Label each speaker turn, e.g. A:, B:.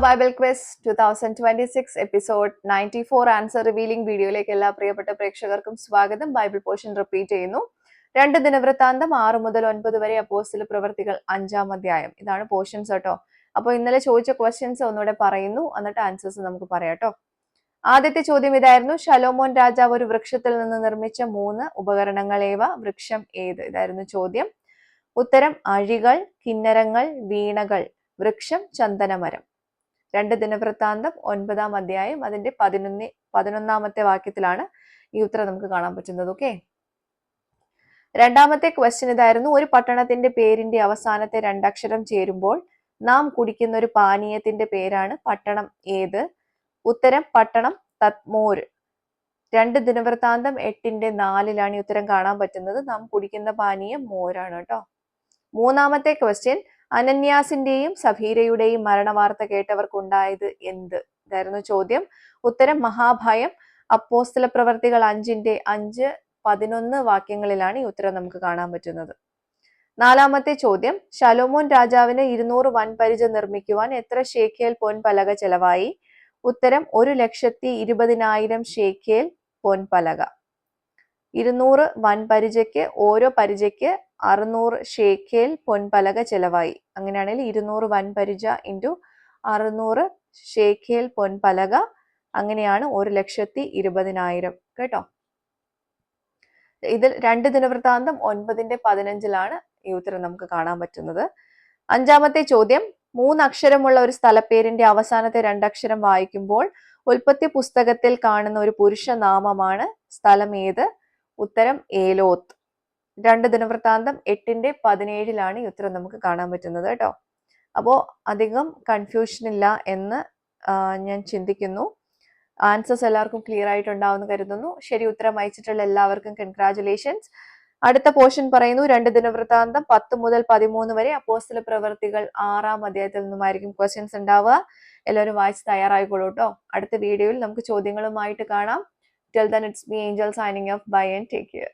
A: Bible quiz 2026 episode 94 answer revealing വീഡിയോയിലേക്ക് എല്ലാ പ്രിയപ്പെട്ട പ്രേക്ഷകർക്കും സ്വാഗതം. ബൈബിൾ പോർഷൻ റിപ്പീറ്റ് ചെയ്യുന്നു. 2 ദിനവൃത്താന്തം 6 മുതൽ 9 വരെ, അപ്പോസ്തല പ്രവൃത്തികൾ 5-ാം അധ്യായം. ഇതാണ് പോർഷൻസ് കേട്ടോ. അപ്പോൾ ഇന്നലെ ചോദിച്ച ക്വസ്റ്റ്യൻസ് ഒന്നുകൂടെ പറയുന്നു, എന്നിട്ട് ആൻസേഴ്സ് നമുക്ക് പറയാം കേട്ടോ. ആദ്യത്തെ ചോദ്യം ഇതായിരുന്നു: ശലോമോൻ രാജാവ് ഒരു വൃക്ഷത്തിൽ നിന്ന് നിർമ്മിച്ച 3 ഉപകരണങ്ങളേവ. വൃക്ഷം ഏത്? ഇതായിരുന്നു ചോദ്യം. ഉത്തരം: അഴികൾ, കിന്നരങ്ങൾ, വീണകൾ. വൃക്ഷം ചന്ദനമരം. 2 ദിനവൃത്താന്തം 9-ാം അധ്യായം അതിന്റെ 11-ാമത്തെ വാക്യത്തിലാണ് ഈ ഉത്തരം നമുക്ക് കാണാൻ പറ്റുന്നത്. ഓക്കെ. രണ്ടാമത്തെ ക്വസ്റ്റ്യൻ ഇതായിരുന്നു: ഒരു പട്ടണത്തിന്റെ പേരിന്റെ അവസാനത്തെ 2 അക്ഷരം ചേരുമ്പോൾ നാം കുടിക്കുന്ന ഒരു പാനീയത്തിന്റെ പേരാണ്. പട്ടണം ഏത്? ഉത്തരം: പട്ടണം തദ്മോർ. 2 ദിനവൃത്താന്തം 8-ന്റെ 4-ലാണ് ഈ ഉത്തരം കാണാൻ പറ്റുന്നത്. നാം കുടിക്കുന്ന പാനീയം മോരാണ് കേട്ടോ. മൂന്നാമത്തെ ക്വസ്റ്റ്യൻ: അനന്യാസിന്റെയും സഫീരയുടെയും മരണവാർത്ത കേട്ടവർക്കുണ്ടായത് എന്ത്? ഇതായിരുന്നു ചോദ്യം. ഉത്തരം: മഹാഭയം. അപ്പോസ്തല പ്രവർത്തികൾ 5-ന്റെ 5-11 വാക്യങ്ങളിലാണ് ഈ ഉത്തരം നമുക്ക് കാണാൻ പറ്റുന്നത്. നാലാമത്തെ ചോദ്യം: ശലോമോൻ രാജാവിന് 200 വൻപരിച നിർമ്മിക്കുവാൻ എത്ര ഷേക്കേൽ പൊൻപലക ചെലവായി? ഉത്തരം: 1,20,000 ഷേക്കേൽ പൊൻപലക. 200 വൻപരിചയ്ക്ക് ഓരോ പരിചയ്ക്ക് 600 ഷേക്കേൽ പൊൻപലക ചെലവായി. അങ്ങനെയാണെങ്കിൽ 200 വൻപരിച ഇൻറ്റു 600 ഷേക്കേൽ പൊൻപലക, അങ്ങനെയാണ് 1,20,000 കേട്ടോ. ഇതിൽ 2 ദിനവൃത്താന്തം 9-ന്റെ 15-ലാണ് ഈ ഉത്തരം നമുക്ക് കാണാൻ പറ്റുന്നത്. അഞ്ചാമത്തെ ചോദ്യം: 3 അക്ഷരമുള്ള ഒരു സ്ഥലപ്പേരിന്റെ അവസാനത്തെ 2 അക്ഷരം വായിക്കുമ്പോൾ ഉൽപ്പത്തി പുസ്തകത്തിൽ കാണുന്ന ഒരു പുരുഷ നാമമാണ്. സ്ഥലം ഏത്? ഉത്തരം: ഏലോത്ത്. 2 ദിനവൃത്താന്തം 8-ന്റെ 17-ലാണ് ഈ ഉത്തരം നമുക്ക് കാണാൻ പറ്റുന്നത് കേട്ടോ. അപ്പോൾ അധികം കൺഫ്യൂഷൻ ഇല്ല എന്ന് ഞാൻ ചിന്തിക്കുന്നു. ആൻസേഴ്സ് എല്ലാവർക്കും ക്ലിയർ ആയിട്ടുണ്ടാവുമെന്ന് കരുതുന്നു. ശരി ഉത്തരം അയച്ചിട്ടുള്ള എല്ലാവർക്കും കൺഗ്രാറ്റുലേഷൻസ്. അടുത്ത പോർഷൻ പറയുന്നു: 2 ദിനവൃത്താന്തം 10 മുതൽ 13 വരെ, അപ്പോസ്തല പ്രവൃത്തികൾ 6-ാം അധ്യായത്തിൽ നിന്നുമായിരിക്കും ക്വസ്റ്റ്യൻസ് ഉണ്ടാവുക. എല്ലാവരും വായിച്ച് തയ്യാറായിക്കോളൂ കേട്ടോ. അടുത്ത വീഡിയോയിൽ നമുക്ക് ചോദ്യങ്ങളുമായിട്ട് കാണാം. Till then, it's me, Angel, signing off. Bye and take care.